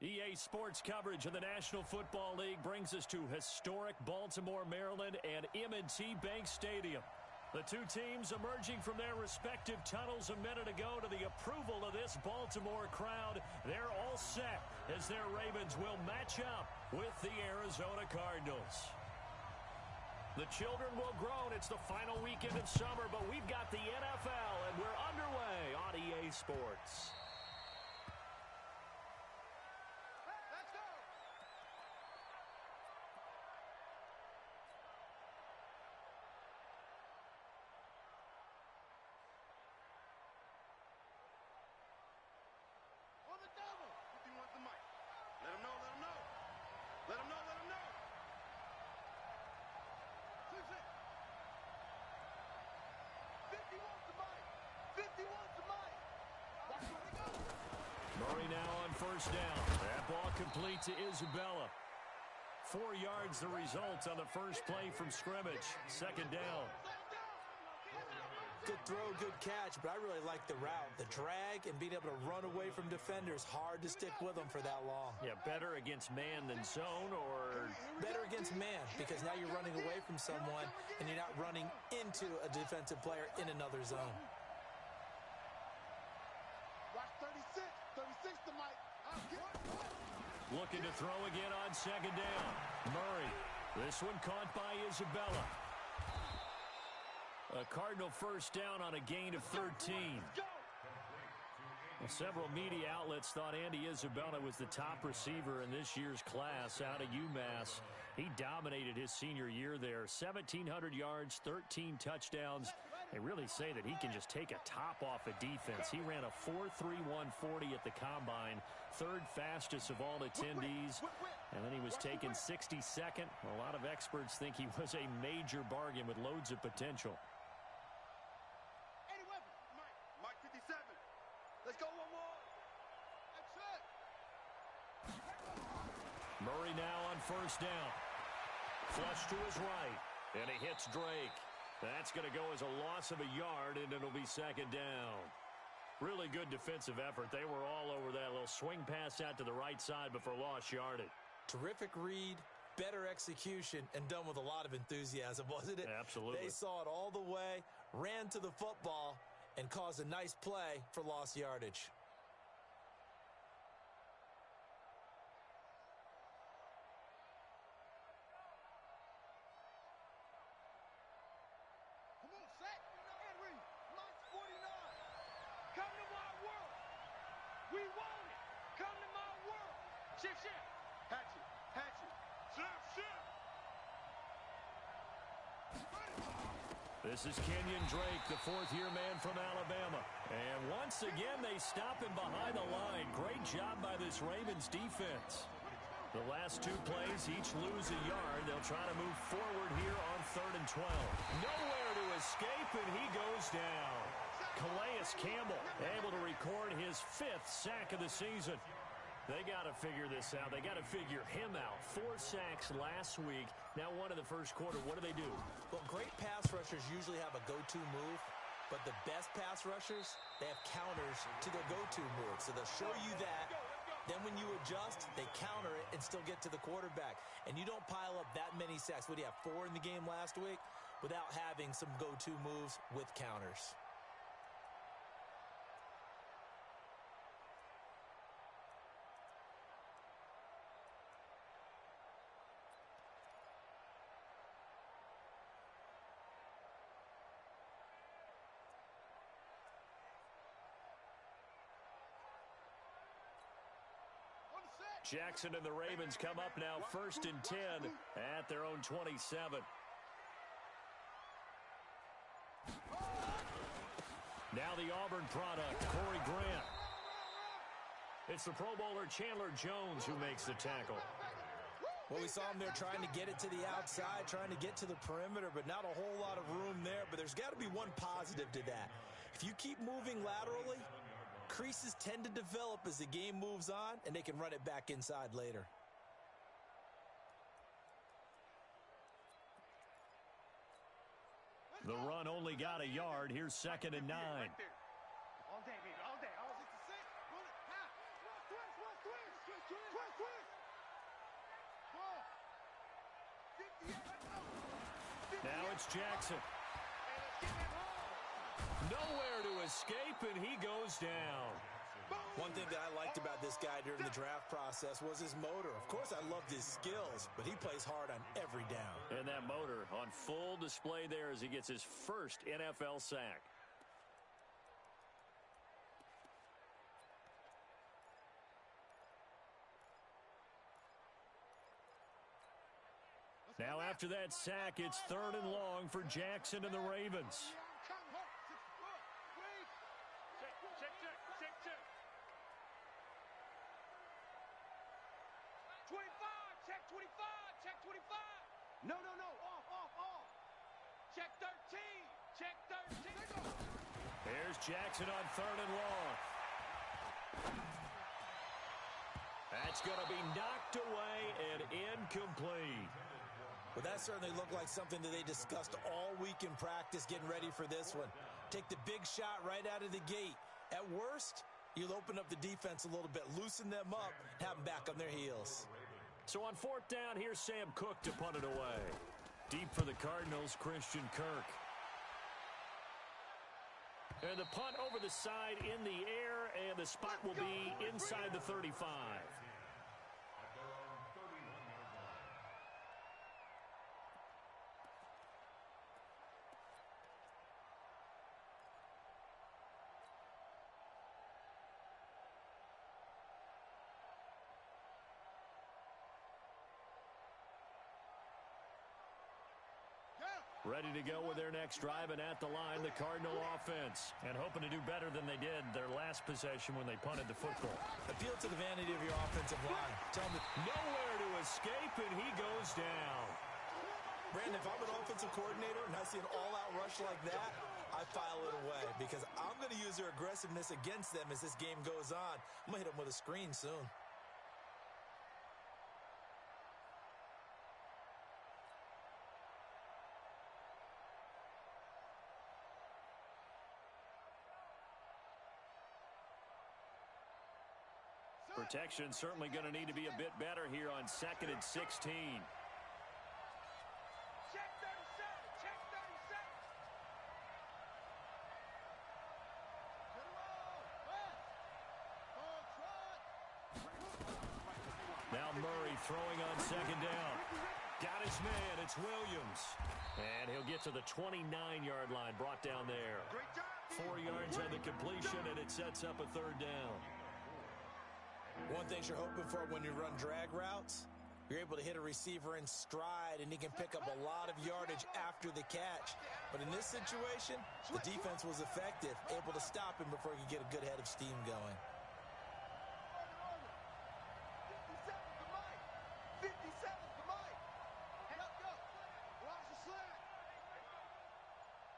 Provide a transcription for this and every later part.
EA Sports coverage of the National Football League brings us to historic Baltimore, Maryland, and M&T Bank Stadium. The two teams emerging from their respective tunnels a minute ago to the approval of this Baltimore crowd. They're all set as their Ravens will match up with the Arizona Cardinals. The children will groan. It's the final weekend of summer, but we've got the NFL, and we're underway on EA Sports. Murray now on first down. That ball complete to Isabella. 4 yards the result on the first play from scrimmage. Second down. Good throw, good catch, but I really like the route. The drag and being able to run away from defenders, hard to stick with them for that long. Yeah, better against man than zone, or? Better against man, because now you're running away from someone and you're not running into a defensive player in another zone. Watch 36 to Mike. Looking to throw again on second down. Murray. This one caught by Isabella. A Cardinal first down on a gain of 13. Well, several media outlets thought Andy Isabella was the top receiver in this year's class out of UMass. He dominated his senior year there. 1,700 yards, 13 touchdowns. They really say that he can just take a top off a defense. He ran a 4.31 40 at the Combine, third fastest of all attendees. And then he was taken 62nd. A lot of experts think he was a major bargain with loads of potential. Mike 57. Let's go one more. That's it. Murray now on first down. Flush to his right. And he hits Drake. That's going to go as a loss of a yard, and it'll be second down. Really good defensive effort. They were all over that little swing pass out to the right side before lost yardage. Terrific read, better execution, and done with a lot of enthusiasm, wasn't it? Absolutely. They saw it all the way, ran to the football, and caused a nice play for lost yardage. Come on, set. Henry, Mike 49. Come to my world. We want it. Come to my world. Shift. Hatchet. Shift. This is Kenyon Drake, the fourth-year man from Alabama. And once again, they stop him behind the line. Great job by this Ravens defense. The last two plays each lose a yard. They'll try to move forward here on 3rd and 12. Nowhere to escape, and he goes down. Calais Campbell able to record his 5th sack of the season. They got to figure this out. They got to figure him out. 4 sacks last week. Now one in the first quarter. What do? Well, great pass rushers usually have a go-to move, but the best pass rushers, they have counters to their go-to move. So they'll show you that. Then when you adjust, they counter it and still get to the quarterback. And you don't pile up that many sacks. What do you have, 4 in the game last week? Without having some go-to moves with counters. Jackson and the Ravens come up now 1st and 10 at their own 27. Now the Auburn product, Corey Grant. It's the Pro Bowler Chandler Jones who makes the tackle. Well, we saw him there trying to get it to the outside, trying to get to the perimeter, but not a whole lot of room there. But there's got to be one positive to that. If you keep moving laterally, creases tend to develop as the game moves on, and they can run it back inside later. The run only got a yard. Here's 2nd and 9. Right there. All day, baby, all day. All 66. Run it. Half. Run, twist. it's Jackson. Nowhere to escape, and he goes down. One thing that I liked about this guy during the draft process was his motor. Of course, I loved his skills, but he plays hard on every down. And that motor on full display there as he gets his first NFL sack. Now after that sack, it's 3rd and long for Jackson and the Ravens. No. Off. Check 13. Check 13. Here's Jackson on 3rd and long. That's going to be knocked away and incomplete. Well, that certainly looked like something that they discussed all week in practice getting ready for this one. Take the big shot right out of the gate. At worst, you'll open up the defense a little bit, loosen them up, have them back on their heels. So on 4th down, here's Sam Cook to punt it away. Deep for the Cardinals, Christian Kirk. And the punt over the side in the air, and the spot will be inside the 35. Ready to go with their next drive, and at the line, the Cardinal offense. And hoping to do better than they did their last possession when they punted the football. Appeal to the vanity of your offensive line. Tell them nowhere to escape, and he goes down. Brandon, if I'm an offensive coordinator and I see an all-out rush like that, I file it away because I'm going to use their aggressiveness against them as this game goes on. I'm going to hit them with a screen soon. Protection certainly going to need to be a bit better here on 2nd and 16. Check 37. Check 37. Now Murray throwing on 2nd down. Got his man. It's Williams. And he'll get to the 29-yard line, brought down there. 4 yards on the completion, and it sets up a 3rd down. One thing you're hoping for when you run drag routes, you're able to hit a receiver in stride, and he can pick up a lot of yardage after the catch. But in this situation, the defense was effective, able to stop him before he could get a good head of steam going. 57 to Mike. Let's go. Watch the slant.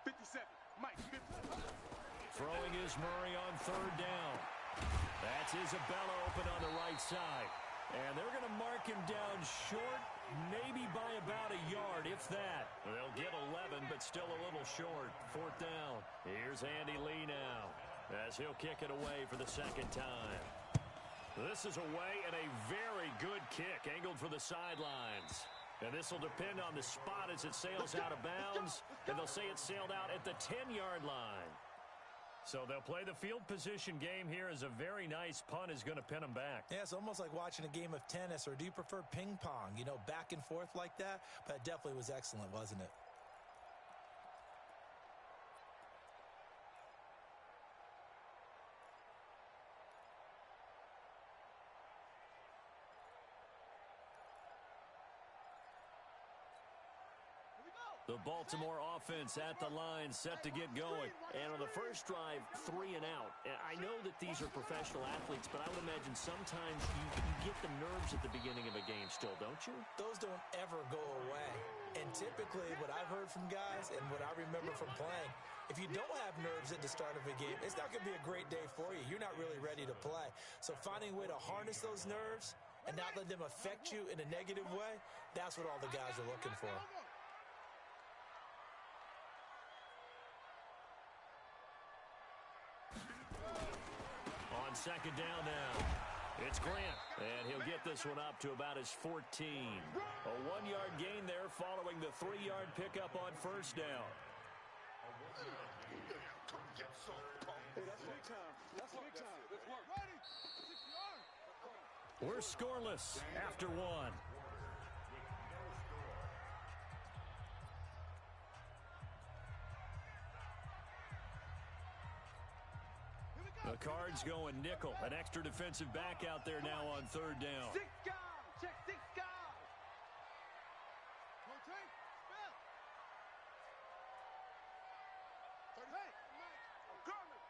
57. Mike. 57. Throwing is Murray on 3rd down. That's Isabella open on the right side. And they're going to mark him down short, maybe by about a yard, if that. They'll get 11, but still a little short. 4th down. Here's Andy Lee now, as he'll kick it away for the 2nd time. This is away, and a very good kick, angled for the sidelines. And this will depend on the spot as it sails out of bounds. And they'll say it sailed out at the 10-yard line. So they'll play the field position game here as a very nice punt is going to pin them back. Yeah, it's almost like watching a game of tennis, or do you prefer ping pong? You know, back and forth like that? But it definitely was excellent, wasn't it? The Baltimore offense at the line, set to get going. And on the first drive, 3 and out. I know that these are professional athletes, but I would imagine sometimes you get the nerves at the beginning of a game still, don't you? Those don't ever go away. And typically, what I've heard from guys and what I remember from playing, if you don't have nerves at the start of a game, it's not going to be a great day for you. You're not really ready to play. So finding a way to harness those nerves and not let them affect you in a negative way, that's what all the guys are looking for. On 2nd down now. It's Grant, and he'll get this one up to about his 14. A 1-yard gain there following the 3-yard pickup on first down. We're scoreless after one. The Cards going nickel. An extra defensive back out there now on third down. 6 guys. Check 6 guys. Rotate. Spell. 38. Mike. I'm coming.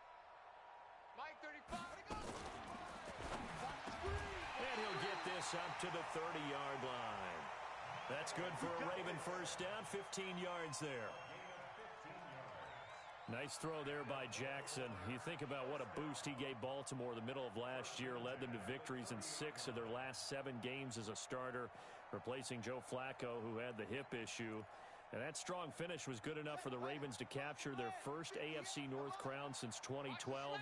Mike 35. And he'll get this up to the 30-yard line. That's good for a Raven first down. 15 yards there. Nice throw there by Jackson. You think about what a boost he gave Baltimore the middle of last year, led them to victories in 6 of their last 7 games as a starter, replacing Joe Flacco, who had the hip issue. And that strong finish was good enough for the Ravens to capture their first AFC North crown since 2012.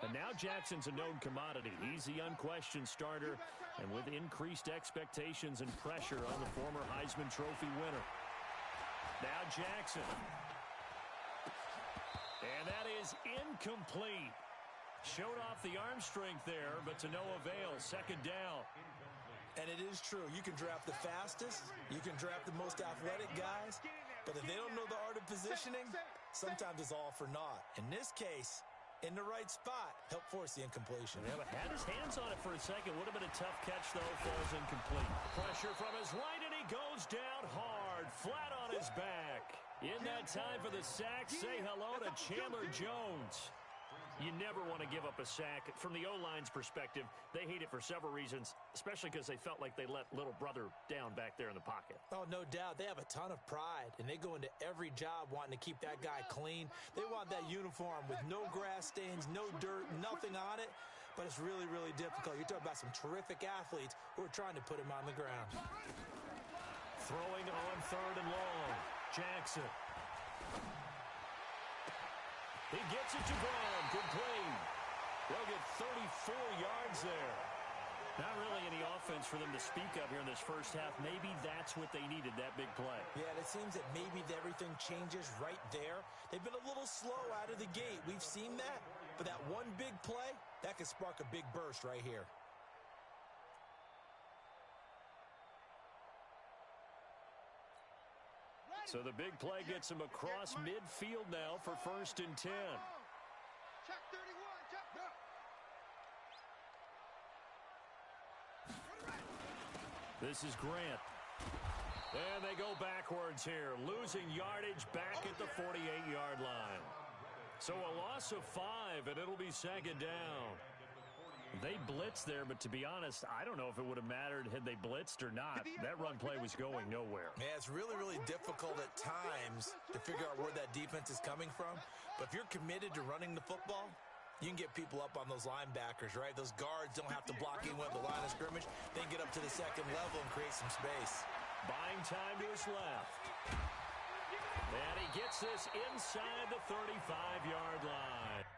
And now Jackson's a known commodity. He's the unquestioned starter, and with increased expectations and pressure on the former Heisman Trophy winner. Now Jackson. And that is incomplete. Showed off the arm strength there, but to no avail. Second down. And it is true. You can draft the fastest. You can draft the most athletic guys. But if they don't know the art of positioning, sometimes it's all for naught. In this case, in the right spot, help force the incompletion. Yeah, but had his hands on it for a second. Would have been a tough catch, though. Falls incomplete. Pressure from his right, and he goes down hard, flat on his back. In that time for the sack, say hello to Chandler Jones. You never want to give up a sack. From the O-line's perspective, they hate it for several reasons, especially because they felt like they let little brother down back there in the pocket. Oh, no doubt. They have a ton of pride, and they go into every job wanting to keep that guy clean. They want that uniform with no grass stains, no dirt, nothing on it. But it's really, really difficult. You're talking about some terrific athletes who are trying to put him on the ground. Throwing on third and long. Jackson. He gets it to Brown. Complete. They'll get 34 yards there. Not really any offense for them to speak of here in this first half. Maybe that's what they needed, that big play. Yeah, and it seems that maybe everything changes right there. They've been a little slow out of the gate. We've seen that. But that one big play, that could spark a big burst right here. So the big play gets him across midfield now for 1st and 10. Check 31. Check. This is Grant. And they go backwards here, losing yardage back at the 48-yard line. So a loss of 5, and it'll be second down. They blitzed there, but to be honest, I don't know if it would have mattered had they blitzed or not. That run play was going nowhere. Yeah, it's really, really difficult at times to figure out where that defense is coming from. But if you're committed to running the football, you can get people up on those linebackers, right? Those guards don't have to block anyone at the line of scrimmage. They can get up to the second level and create some space. Buying time to his left. And he gets this inside the 35-yard line.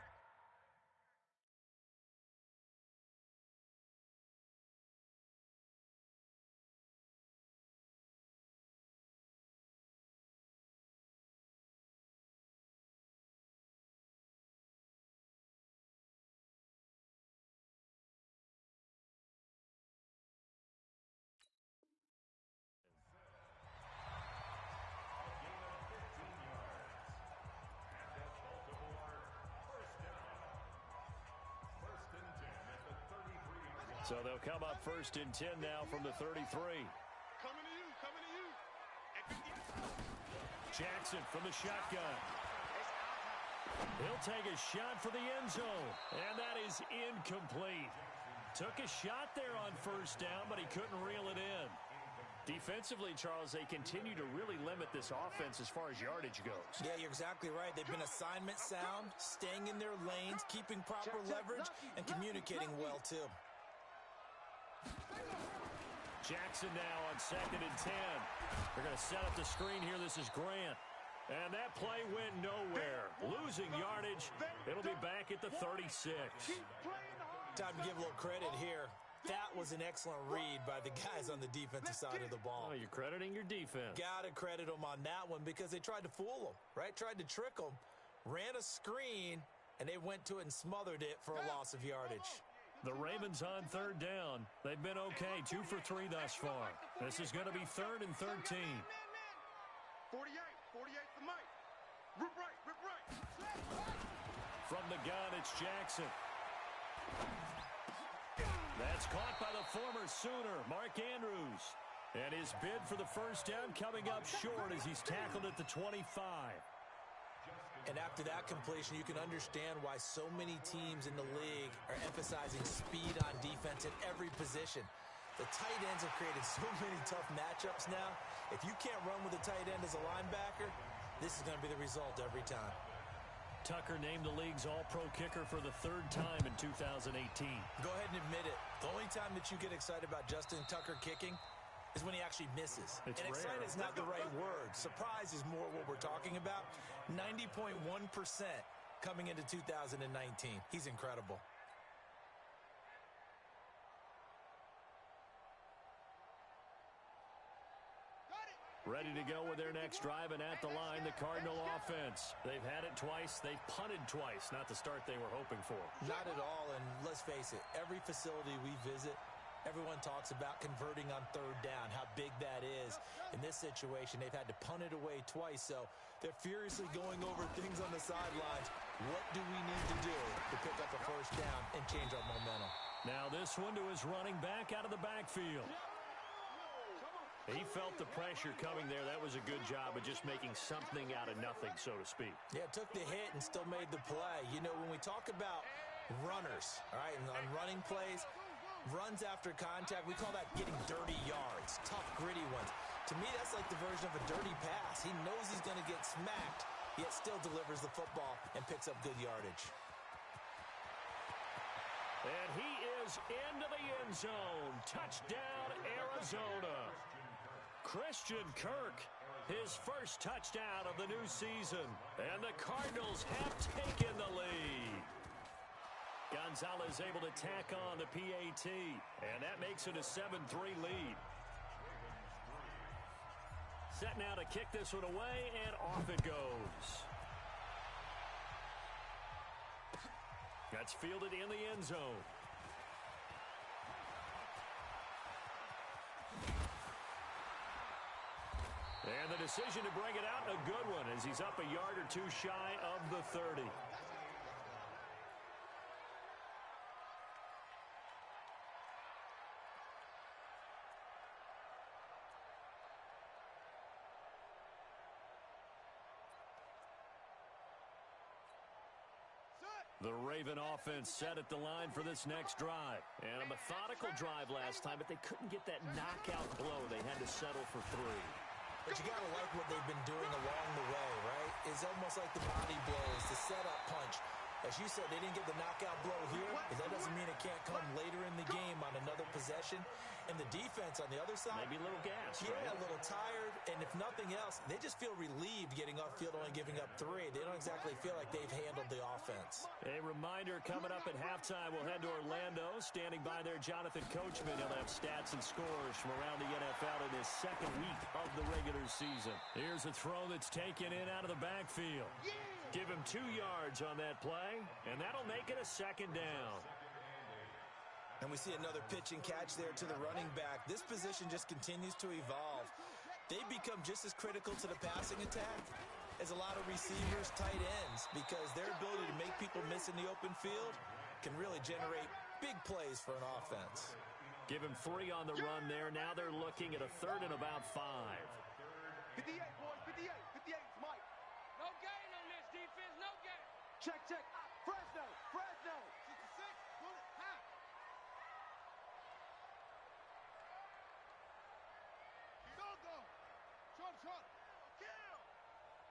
So they'll come up 1st and 10 now from the 33. Coming to you. Coming to you. Jackson from the shotgun. He'll take a shot for the end zone. And that is incomplete. Took a shot there on 1st down, but he couldn't reel it in. Defensively, Charles, they continue to really limit this offense as far as yardage goes. Yeah, you're exactly right. They've been assignment sound, staying in their lanes, keeping proper leverage, and communicating well, too. Jackson now on 2nd and 10. They're going to set up the screen here. This is Grant. And that play went nowhere. Losing yardage. It'll be back at the 36. Time to give a little credit here. That was an excellent read by the guys on the defensive side of the ball. Oh, you're crediting your defense. Got to credit them on that one because they tried to fool them, right? Tried to trick them, ran a screen, and they went to it and smothered it for a loss of yardage. The Ravens on third down. They've been okay, 2 for 3 thus far. This is going to be 3rd and 13. 48 to Mike. Rip right. From the gun, it's Jackson. That's caught by the former Sooner, Mark Andrews. And his bid for the first down coming up short as he's tackled at the 25. And after that completion, you can understand why so many teams in the league are emphasizing speed on defense at every position. The tight ends have created so many tough matchups now. If you can't run with a tight end as a linebacker, this is going to be the result every time. Tucker named the league's all-pro kicker for the 3rd time in 2018. Go ahead and admit it. The only time that you get excited about Justin Tucker kicking is when he actually misses. It's and rare. excited is not the right word. Surprise is more what we're talking about. 90.1% coming into 2019. He's incredible. Ready to go with their next drive, and at the line, the Cardinal offense. They've had it twice. They've punted twice. Not the start they were hoping for. Not at all, and let's face it, every facility we visit, everyone talks about converting on 3rd down, how big that is. In this situation, they've had to punt it away twice, so they're furiously going over things on the sidelines. What do we need to do to pick up a first down and change our momentum? Now this one to his running back out of the backfield. He felt the pressure coming there. That was a good job of just making something out of nothing, so to speak. Yeah, took the hit and still made the play. You know, when we talk about runners, all right, and on running plays, runs after contact, we call that getting dirty yards, tough, gritty ones. To me, that's like the version of a dirty pass. He knows he's going to get smacked, yet still delivers the football and picks up good yardage. And he is into the end zone. Touchdown, Arizona. Christian Kirk, his first touchdown of the new season. And the Cardinals have taken the lead. Gonzalez able to tack on the PAT. And that makes it a 7-3 lead. Set now to kick this one away, and off it goes. That's fielded in the end zone. And the decision to bring it out, a good one, as he's up a yard or two shy of the 30. The Raven offense set at the line for this next drive. And a methodical drive last time, but they couldn't get that knockout blow. They had to settle for 3. But you got to like what they've been doing along the way, right? It's almost like the body blows, the setup punch. As you said, they didn't get the knockout blow here, but that doesn't mean it can't come later in the game on another possession. And the defense on the other side, maybe a little gas, yeah, right? A little tired. And if nothing else, they just feel relieved getting off field, only giving up 3. They don't exactly feel like they've handled the offense. A reminder, coming up at halftime, we'll head to Orlando. Standing by there, Jonathan Coachman. He'll have stats and scores from around the NFL in his second week of the regular season. Here's a throw that's taken in out of the backfield. Give him 2 yards on that play, and that'll make it a 2nd down. And we see another pitch and catch there to the running back. This position just continues to evolve. They become just as critical to the passing attack as a lot of receivers, tight ends, because their ability to make people miss in the open field can really generate big plays for an offense. Give him 3 on the run there. Now they're looking at a 3rd and about 5. 58, boys, 58. 58, it's Mike. No gain on this defense, no gain. Check. Fresno. 66, pull it, half. Go. Short. Kill.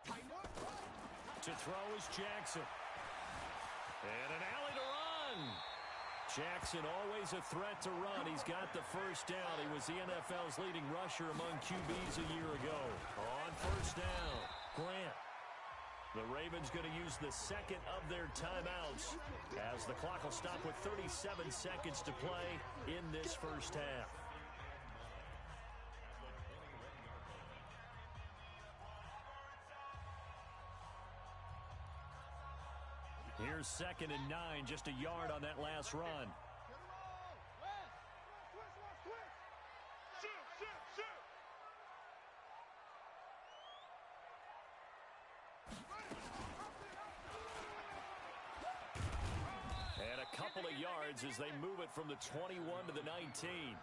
Tighten up. To throw is Jackson. And an alley to run. Jackson always a threat to run. He's got the first down. He was the NFL's leading rusher among QBs a year ago. On first down, Grant. The Ravens going to use the second of their timeouts as the clock will stop with 37 seconds to play in this first half. Here's 2nd and 9, just a yard on that last run. And a couple of yards as they move it from the 21 to the 19.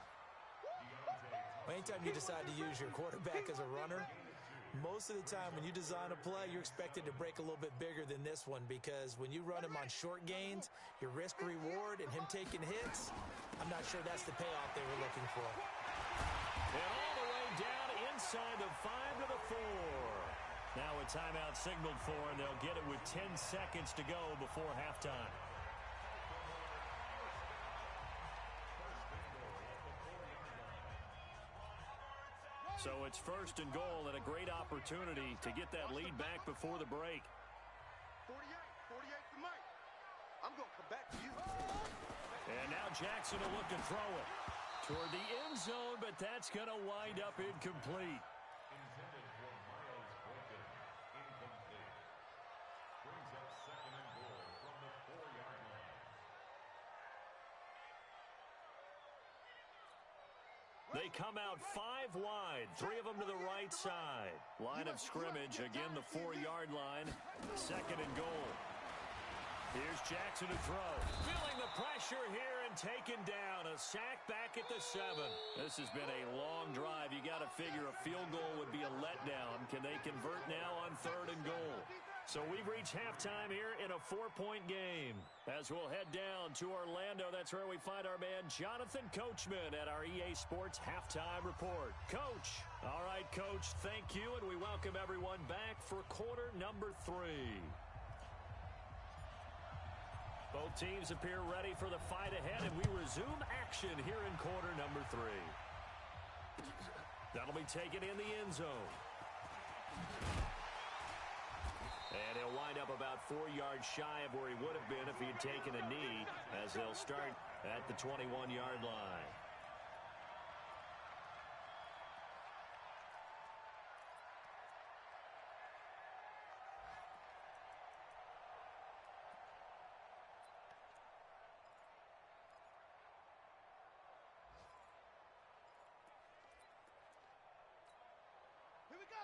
Anytime you decide to use your quarterback as a runner, most of the time when you design a play, you're expected to break a little bit bigger than this one, because when you run him on short gains, your risk-reward and him taking hits, I'm not sure that's the payoff they were looking for. And all the way down inside the 5 to the 4. Now a timeout signaled for, and they'll get it with 10 seconds to go before halftime. So it's 1st and goal, and a great opportunity to get that lead back before the break. 48 to Mike. I'm going to come back to you. And now Jackson will look to throw it toward the end zone, but that's going to wind up incomplete. Intended for Miles Boykin. Incomplete. Brings up 2nd and goal from the 4-yard line. They come out 5 wide, 3 of them to the right side. Line of scrimmage, again the 4-yard line, 2nd and goal. Here's Jackson to throw. Feeling the pressure here and taken down. A sack back at the 7. This has been a long drive. You got to figure a field goal would be a letdown. Can they convert now on 3rd and goal? So we've reached halftime here in a 4-point game. As we'll head down to Orlando, that's where we find our man Jonathan Coachman at our EA Sports Halftime Report. Coach. All right, Coach, thank you, and we welcome everyone back for quarter number 3. Both teams appear ready for the fight ahead, and we resume action here in quarter number 3. That'll be taken in the end zone. And he'll wind up about 4 yards shy of where he would have been if he had taken a knee, as they'll start at the 21-yard line.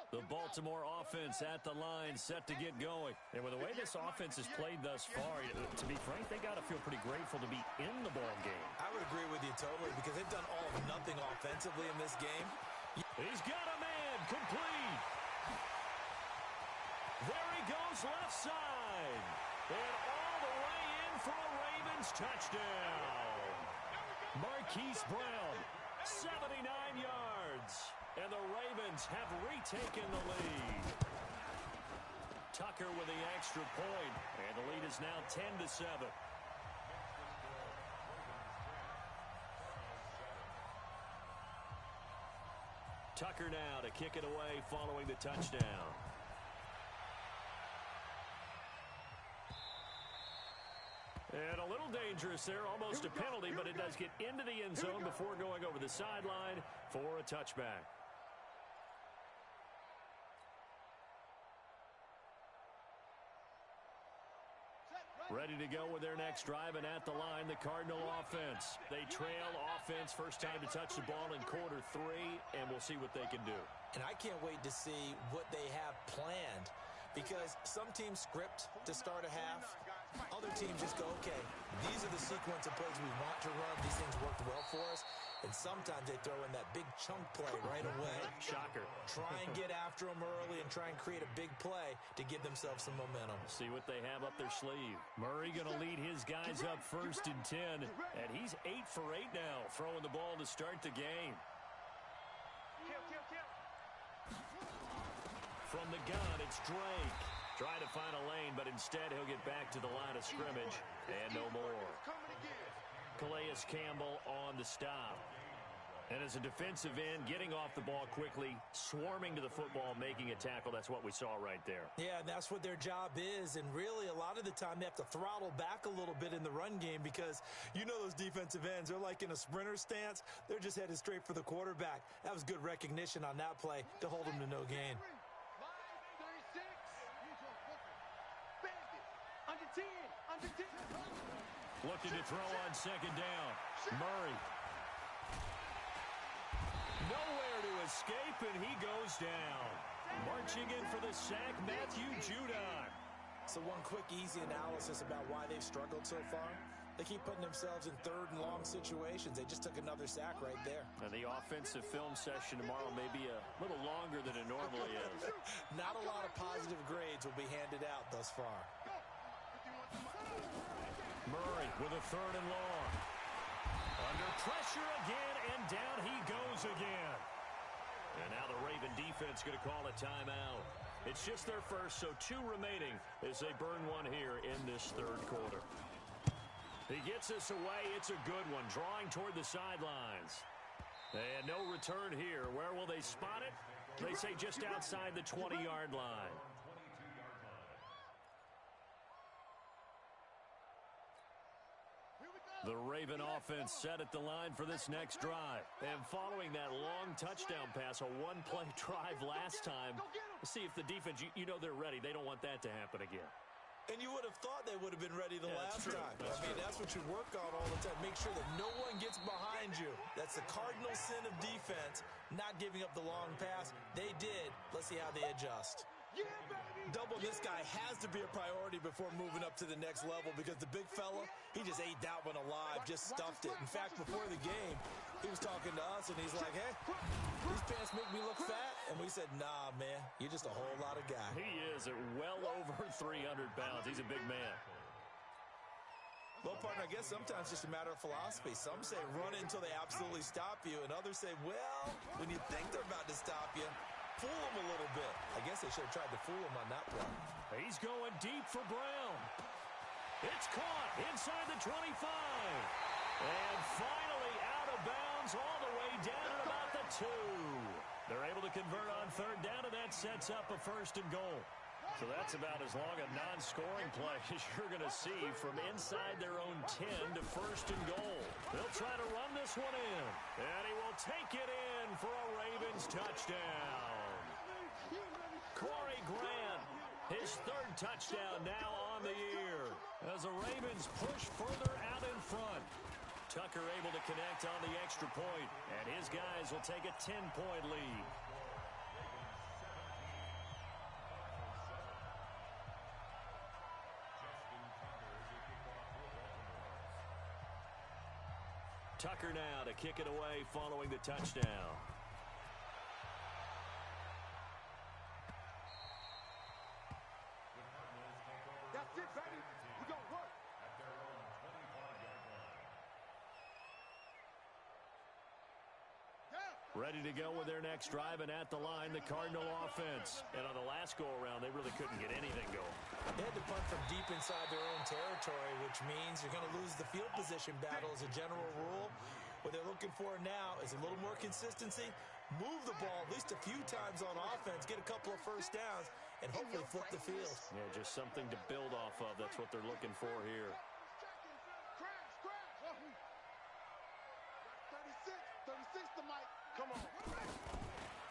The Baltimore offense at the line, set to get going. And with the way this offense has played thus far, to be frank, they got to feel pretty grateful to be in the ball game. I would agree with you totally, because they've done all of nothing offensively in this game. He's got a man, complete. There he goes, left side. And all the way in for a Ravens touchdown. Marquise Brown, 79 yards. And the Ravens have retaken the lead. Tucker with the extra point, and the lead is now 10-7. Tucker now to kick it away following the touchdown. And a little dangerous there, almost a penalty, but it does get into the end zone before going over the sideline for a touchback. Ready to go with their next drive, and at the line, the Cardinal offense. They trail offense, first time to touch the ball in quarter 3, and we'll see what they can do. And I can't wait to see what they have planned, because some teams script to start a half. Other teams just go, okay, these are the sequence of plays we want to run. These things worked well for us. And sometimes they throw in that big chunk play right away. Shocker. Try and get after them early and try and create a big play to give themselves some momentum. See what they have up their sleeve. Murray going to lead his guys up 1st and 10. And he's 8 for 8 now, throwing the ball to start the game. From the gun, it's Drake. Trying to find a lane, but instead he'll get back to the line of scrimmage. And no more. Calais Campbell on the stop. And as a defensive end, getting off the ball quickly, swarming to the football, making a tackle, that's what we saw right there. Yeah, and that's what their job is. And really, a lot of the time, they have to throttle back a little bit in the run game because you know those defensive ends, they're like in a sprinter stance. They're just headed straight for the quarterback. That was good recognition on that play to hold them to no gain. Looking to throw on second down. Murray. Nowhere to escape, and he goes down. Marching in for the sack, Matthew Judon. So one quick, easy analysis about why they've struggled so far. They keep putting themselves in third and long situations. They just took another sack right there. And the offensive film session tomorrow may be a little longer than it normally is. Not a lot of positive grades will be handed out thus far. Murray with a third and long. Under pressure again, and down he goes again. And now the Raven defense going to call a timeout. It's just their first, so 2 remaining as they burn one here in this third quarter. He gets us away. It's a good one, drawing toward the sidelines. And no return here. Where will they spot it? They say just outside the 20-yard line. The Raven offense set at the line for this next drive. And following that long touchdown pass, a one-play drive last time, see if the defense, you know they're ready. They don't want that to happen again. And you would have thought they would have been ready the last time. That's what you work on all the time. Make sure that no one gets behind you. That's the cardinal sin of defense, not giving up the long pass. They did. Let's see how they adjust. Double this guy has to be a priority before moving up to the next level because the big fella, he just ate that one alive, just stuffed it. In fact, before the game, he was talking to us, and he's like, hey, these pants make me look fat. And we said, nah, man, you're just a whole lot of guy. He is at well over 300 pounds. He's a big man. Well, partner, I guess sometimes it's just a matter of philosophy. Some say run until they absolutely stop you, and others say, well, when you think they're about to stop you, fool them a little bit. I guess they should have tried to fool him on that one. He's going deep for Brown. It's caught inside the 25. And finally out of bounds all the way down at about the 2. They're able to convert on third down, and that sets up a first and goal. So that's about as long a non-scoring play as you're going to see from inside their own 10 to first and goal. They'll try to run this one in, and he will take it in for a Ravens touchdown. Corey Grant, his third touchdown now on the year as the Ravens push further out in front. Tucker able to connect on the extra point, and his guys will take a 10-point lead. Tucker now to kick it away following the touchdown. That's it, baby. We gon' work. At their own 25-yard line. Ready to go with their next drive, and at the line, the Cardinal offense. And on the last go-around, they really couldn't get anything going. They had to punt from deep inside their own territory, which means you're going to lose the field position battle as a general rule. What they're looking for now is a little more consistency, move the ball at least a few times on offense, get a couple of first downs, and hopefully flip the field. Yeah, just something to build off of. That's what they're looking for here. Crash. 36 to Mike. Come on.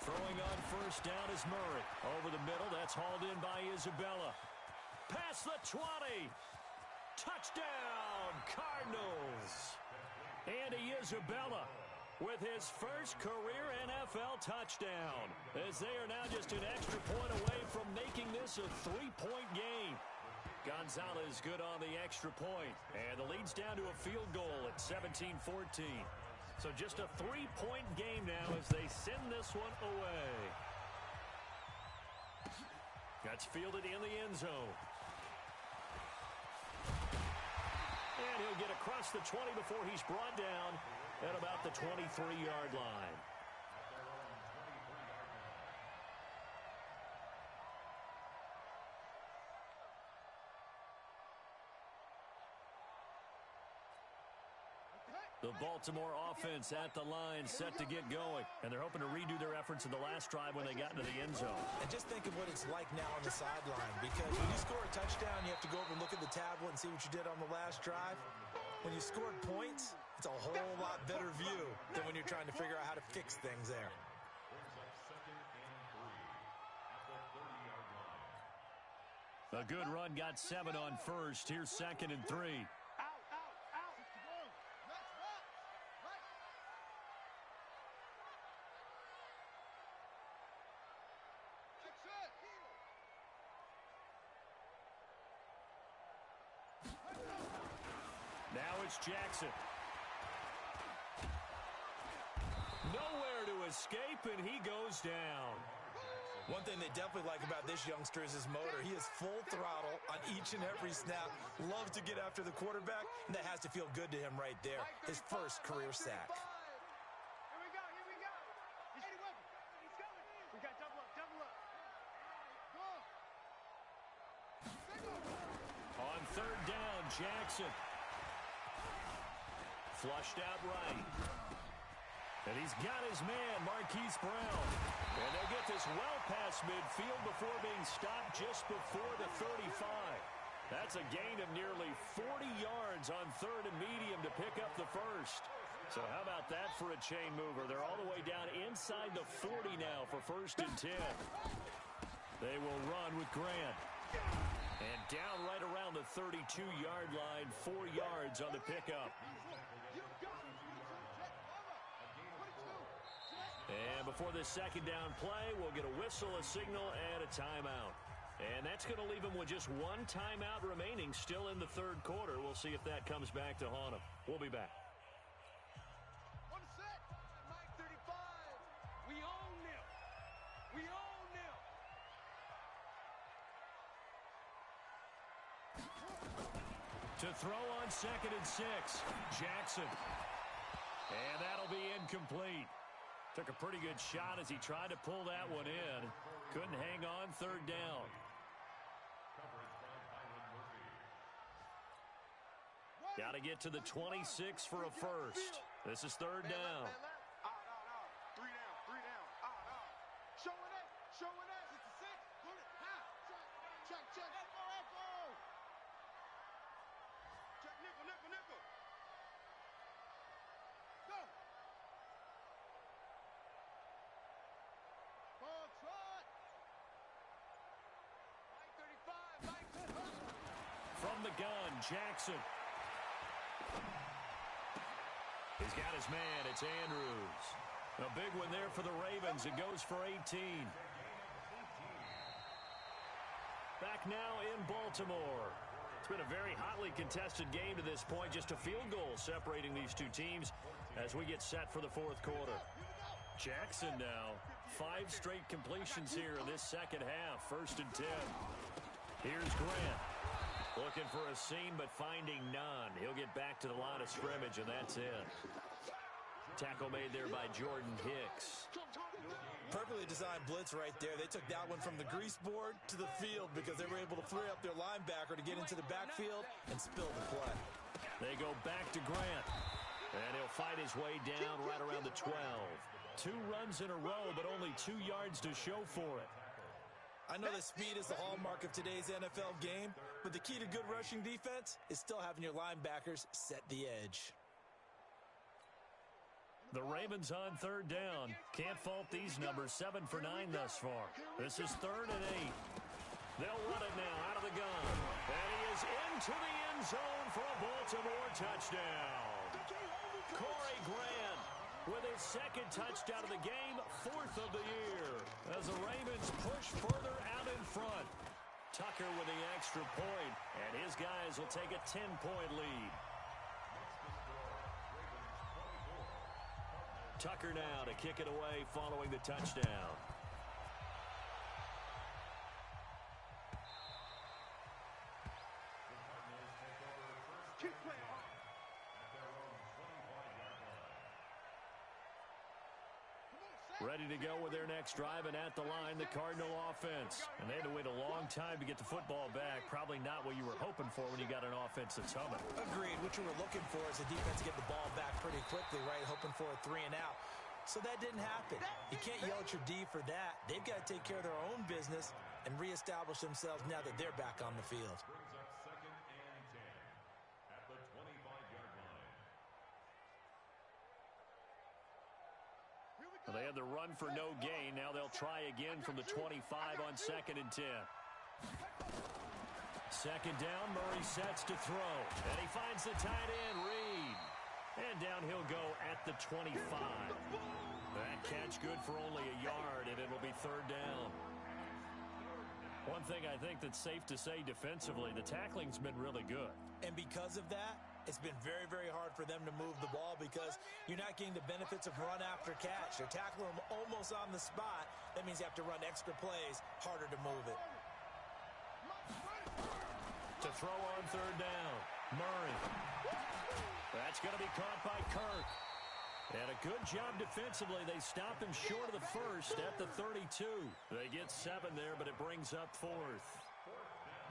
Throwing on first down is Murray. Over the middle, that's hauled in by Isabella. Past the 20. Touchdown, Cardinals. Andy Isabella with his first career NFL touchdown, as they are now just an extra point away from making this a 3-point game. Gonzalez good on the extra point, and the lead's down to a field goal at 17-14. So just a 3-point game now as they send this one away. That's fielded in the end zone. And he'll get across the 20 before he's brought down at about the 23-yard line. The Baltimore offense at the line, set to get going. And they're hoping to redo their efforts in the last drive when they got into the end zone. And just think of what it's like now on the sideline, because when you score a touchdown, you have to go over and look at the tablet and see what you did on the last drive. When you scored points, it's a whole lot better view than when you're trying to figure out how to fix things there. A good run got 7 on first. Here's 2nd and 3. Now it's Jackson. Nowhere to escape, and he goes down. One thing they definitely like about this youngster is his motor. He is full throttle on each and every snap. Loves to get after the quarterback, and that has to feel good to him right there. His first career sack. Here we go, here we go. He's coming. We got double up, double up. Go. On 3rd down, Jackson. Flushed out right. And he's got his man, Marquise Brown. And they'll get this well past midfield before being stopped just before the 35. That's a gain of nearly 40 yards on 3rd and medium to pick up the first. So how about that for a chain mover? They're all the way down inside the 40 now for 1st and 10. They will run with Grant. And down right around the 32-yard line, 4 yards on the pickup. And before this 2nd down play, we'll get a whistle, a signal, and a timeout. And that's going to leave them with just 1 timeout remaining still in the 3rd quarter. We'll see if that comes back to haunt them. We'll be back. On the set. Mike 35. We own them. We own them. To throw on 2nd and 6, Jackson. And that'll be incomplete. Took a pretty good shot as he tried to pull that one in. Couldn't hang on 3rd down. Got to get to the 26 for a first. This is 3rd down. 3 down. Showing it. It's a 6. Hold it. Check. Echo. Check nickel. Go. Ball trot. Mike 35. From the gun, Jackson. He's got his man. It's Andrews. A big one there for the Ravens. It goes for 18. Back now in Baltimore. It's been a very hotly contested game to this point. Just a field goal separating these two teams as we get set for the 4th quarter. Jackson now. 5 straight completions here in this 2nd half. 1st and 10. Here's Grant. Looking for a seam, but finding none. He'll get back to the line of scrimmage, and that's it. Tackle made there by Jordan Hicks. Perfectly designed blitz right there. They took that one from the grease board to the field because they were able to free up their linebacker to get into the backfield and spill the play. They go back to Grant. And he'll fight his way down right around the 12. 2 runs in a row, but only 2 yards to show for it. I know that speed is the hallmark of today's NFL game, but the key to good rushing defense is still having your linebackers set the edge. The Ravens on 3rd down. Can't fault these numbers. 7 for 9 thus far. This is 3rd and 8. They'll run it now out of the gun. And he is into the end zone for a Baltimore touchdown. Corey Grant with his 2nd touchdown of the game, 4th of the year, as the Ravens push further out in front. Tucker with the extra point, and his guys will take a 10-point lead. Tucker now to kick it away following the touchdown. Keep playing. Come on, Ready to go with their next drive, and at the line, the Cardinal offense. And they had to wait a long time to get the football back. Probably not what you were hoping for when you got an offense that's humming. Agreed. What you were looking for is the defense to get the ball back pretty quickly, right? Hoping for a 3 and out. So that didn't happen. You can't yell at your D for that. They've got to take care of their own business and reestablish themselves now that they're back on the field. Brings up 2nd and 10 at the 25-yard line. Well, they had the run for no gain. Now they'll try again from the 25 on 2nd and 10. Second down, Murray sets to throw. And he finds the tight end, Reed. And down he'll go at the 25. That catch good for only a yard, and it'll be 3rd down. One thing I think that's safe to say defensively, the tackling's been really good. And because of that, it's been very, very hard for them to move the ball because you're not getting the benefits of run after catch. They're tackling them almost on the spot. That means you have to run extra plays, harder to move it. To throw on 3rd down, Murray. That's going to be caught by Kirk. And a good job defensively. They stop him short of the first at the 32. They get 7 there, but it brings up 4th.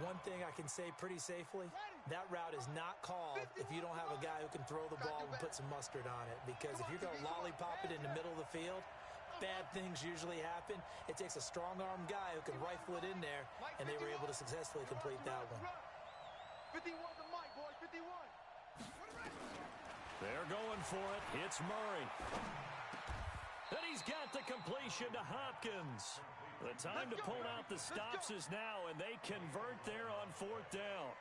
One thing I can say pretty safely, that route is not called if you don't have a guy who can throw the ball and put some mustard on it. Because if you're going to lollipop it in the middle of the field, bad things usually happen. It takes a strong-armed guy who can rifle it in there, and they were able to successfully complete that one. 51 to Mike, boys, 51. They're going for it. It's Murray. And he's got the completion to Hopkins. The time to pull out the stops is now, and they convert there on 4th down.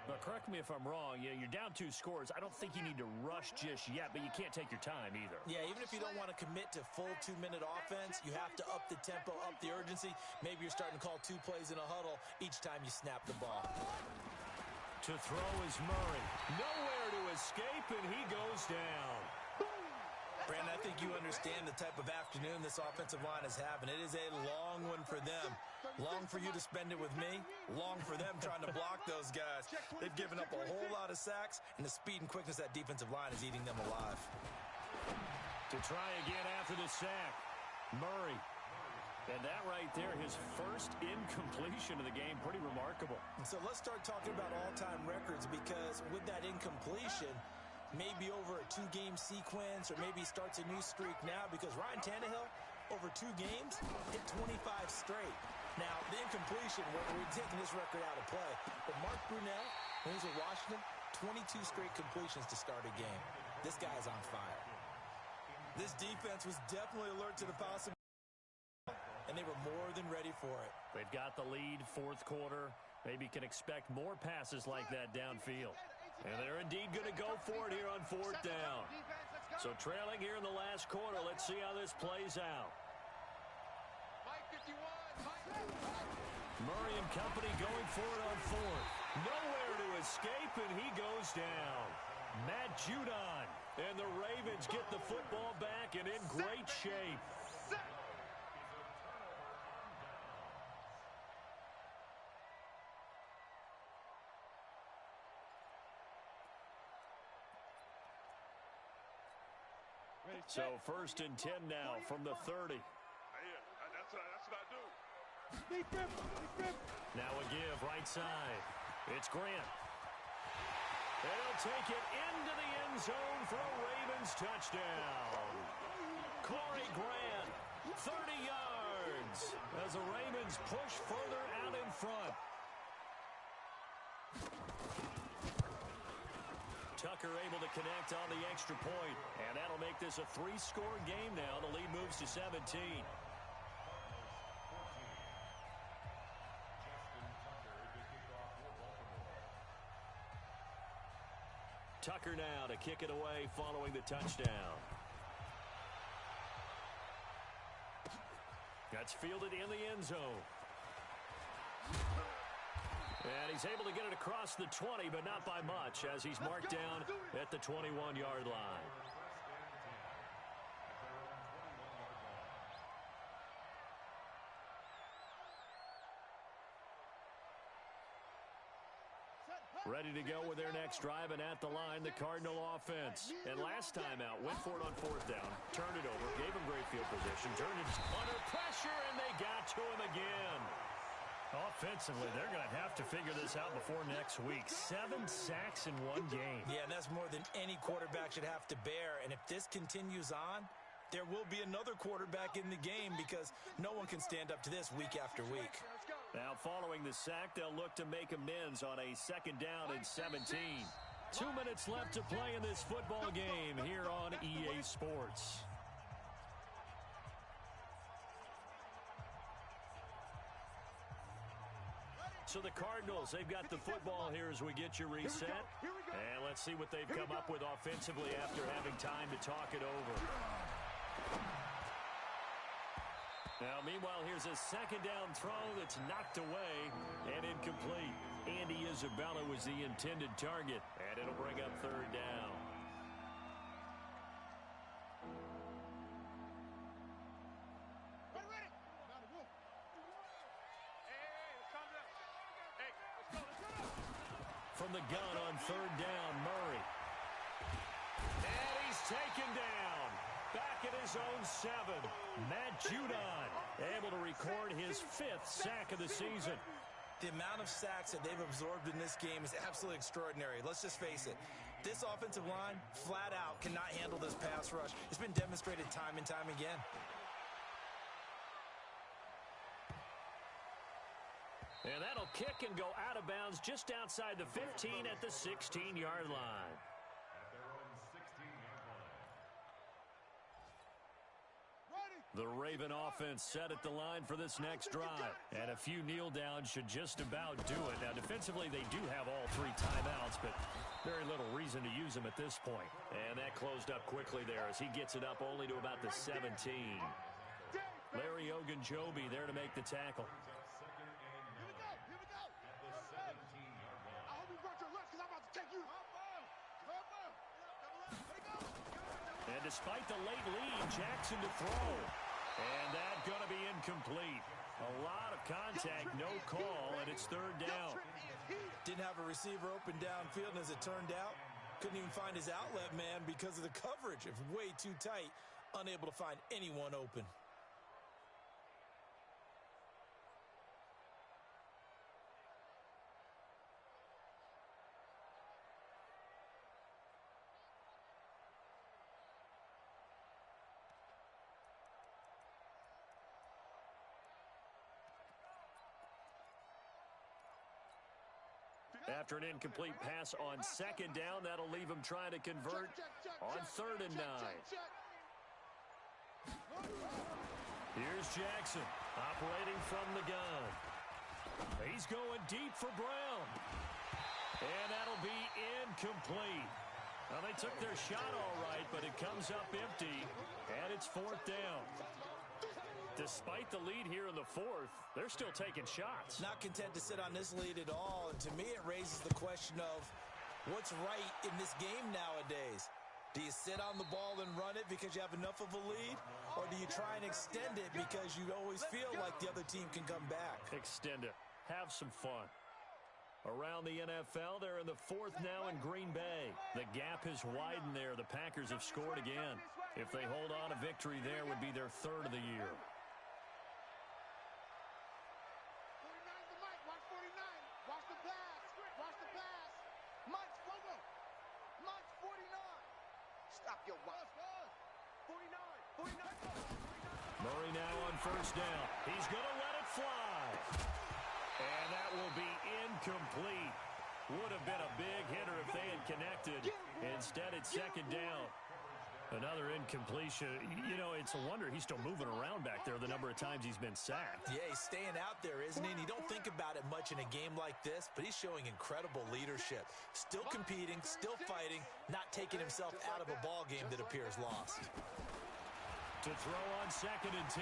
Now, correct me if I'm wrong. Yeah, you're down 2 scores. I don't think you need to rush just yet, but you can't take your time either. Yeah, even if you don't want to commit to full 2-minute offense, you have to up the tempo, up the urgency. Maybe you're starting to call 2 plays in a huddle each time you snap the ball. To throw is Murray. Nowhere to escape, and he goes down. Brandon, I think you understand the type of afternoon this offensive line is having. It is a long one for them. Long for you to spend it with me. Long for them trying to block those guys. They've given up a whole lot of sacks, and the speed and quickness of that defensive line is eating them alive. To try again after the sack, Murray. And that right there, his first incompletion of the game, pretty remarkable. So let's start talking about all-time records, because with that incompletion, maybe over a 2-game sequence, or maybe he starts a new streak now, because Ryan Tannehill, over 2 games, hit 25 straight. Now, the incompletion, we're taking this record out of play. But Mark Brunell, when he was at Washington, 22 straight completions to start a game. This guy's on fire. This defense was definitely alert to the possibility, and they were more than ready for it. They've got the lead, 4th quarter. Maybe can expect more passes like that downfield. And they're indeed going to go for it here on 4th down. So trailing here in the last quarter. Let's see how this plays out. Murray and company going for it on 4th. Nowhere to escape, and he goes down. Matt Judon. And the Ravens get the football back and in great shape. So 1st and 10 now from the 30. That's what I do. Now a give, right side. It's Grant. And he'll take it into the end zone for a Ravens touchdown. Corey Grant, 30 yards, as the Ravens push further out in front. Tucker able to connect on the extra point, and that'll make this a 3-score game now. The lead moves to 17. Tucker now to kick it away following the touchdown. That's fielded in the end zone. And he's able to get it across the 20, but not by much, as he's marked down at the 21-yard line. Set, Ready to go with their next drive, and at the line, the Cardinal offense. And last time out, went for it on fourth down, turned it over, gave him great field position, turned it under pressure, and they got to him again. Offensively, they're going to have to figure this out before next week. 7 sacks in one game. Yeah, and that's more than any quarterback should have to bear. And if this continues on, there will be another quarterback in the game because no one can stand up to this week after week. Now, following the sack, they'll look to make amends on a second down and 17. 2 minutes left to play in this football game here on EA Sports. So the Cardinals, they've got the football here as we get you reset. And let's see what they've come up with offensively after having time to talk it over. Now, meanwhile, here's a second down throw that's knocked away and incomplete. Andy Isabella was the intended target, and it'll bring up third down. From the gun on third down, Murray. And he's taken down. Back at his own 7. Matt Judon able to record his 5th sack of the season. The amount of sacks that they've absorbed in this game is absolutely extraordinary. Let's just face it. This offensive line, flat out, cannot handle this pass rush. It's been demonstrated time and time again. And that'll kick and go out of bounds just outside the 15 at the 16-yard line. The Raven offense set at the line for this next drive. And a few kneel downs should just about do it. Now, defensively, they do have all 3 timeouts, but very little reason to use them at this point. And that closed up quickly there as he gets it up only to about the 17. Larry Ogunjobi there to make the tackle. Here we go. I hope you brought your lunch because I'm about to take you. And despite the late lead, Jackson to throw. And that's going to be incomplete. A lot of contact, no call, and it's third down. Didn't have a receiver open downfield, and as it turned out, couldn't even find his outlet man because of the coverage. It's way too tight, unable to find anyone open. After an incomplete pass on second down, that'll leave him trying to convert on 3rd and 9. Here's Jackson operating from the gun. He's going deep for Brown. And that'll be incomplete. Well, they took their shot all right, but it comes up empty, and it's 4th down. Despite the lead here in the 4th, they're still taking shots. Not content to sit on this lead at all, and to me it raises the question of what's right in this game nowadays. Do you sit on the ball and run it because you have enough of a lead, or do you try and extend it because you always feel like the other team can come back? Extend it. Have some fun. Around the NFL, they're in the 4th now in Green Bay. The gap has widened there. The Packers have scored again. If they hold on, a victory there would be their 3rd of the year. Murray now on 1st down. He's going to let it fly. And that will be incomplete. Would have been a big hitter if they had connected. Instead, it's 2nd down. Another incompletion. You know, it's a wonder he's still moving around back there the number of times he's been sacked. Yeah, he's staying out there, isn't he? And you don't think about it much in a game like this, but he's showing incredible leadership. Still competing, still fighting, not taking himself out of a ball game that appears lost. To throw on 2nd and 10.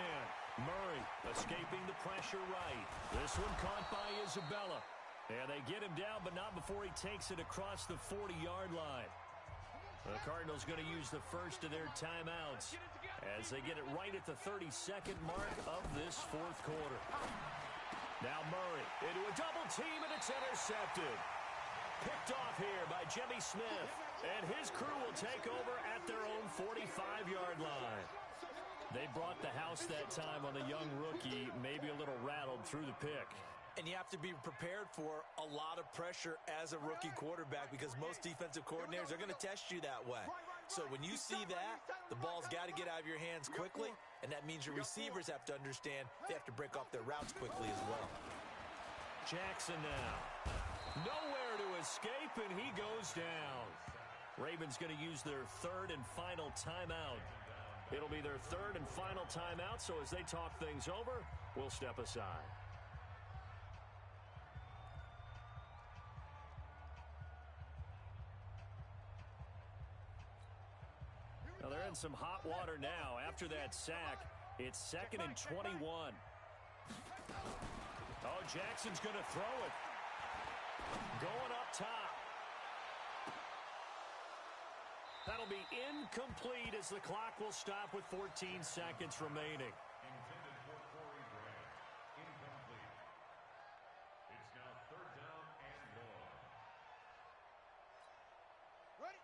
Murray escaping the pressure right. This one caught by Isabella. And they get him down, but not before he takes it across the 40-yard line. The Cardinals going to use the first of their timeouts as they get it right at the 32nd mark of this 4th quarter. Now Murray into a double team, and it's intercepted. picked off here by Jimmy Smith. And his crew will take over at their own 45-yard line. They brought the house that time on the young rookie, maybe a little rattled through the pick. And you have to be prepared for a lot of pressure as a rookie quarterback because most defensive coordinators are going to test you that way. So when you see that, the ball's got to get out of your hands quickly, and that means your receivers have to understand they have to break off their routes quickly as well. Jackson now. Nowhere to escape, and he goes down. Ravens going to use their third and final timeout. It'll be their third and final timeout, so as they talk things over, we'll step aside. Now they're in some hot water now. After that sack, it's 2nd and 21. Oh, Jackson's going to throw it. Going up top. That'll be incomplete as the clock will stop with 14 seconds remaining. Intended for Corey Grant. Incomplete. It's now 3rd down and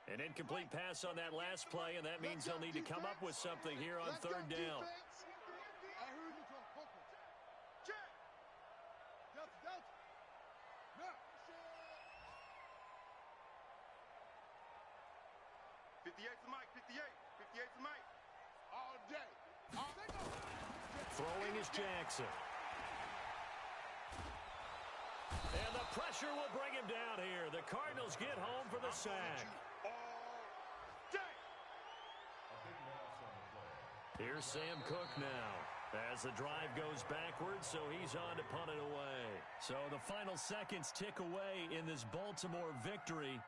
1. An incomplete pass on that last play, and that means they'll need to come up with something here on 3rd down. Throwing is Jackson. And the pressure will bring him down here. The Cardinals get home for the sack. Here's Sam Cook now as the drive goes backwards, so he's on to punt it away. So the final seconds tick away in this Baltimore victory.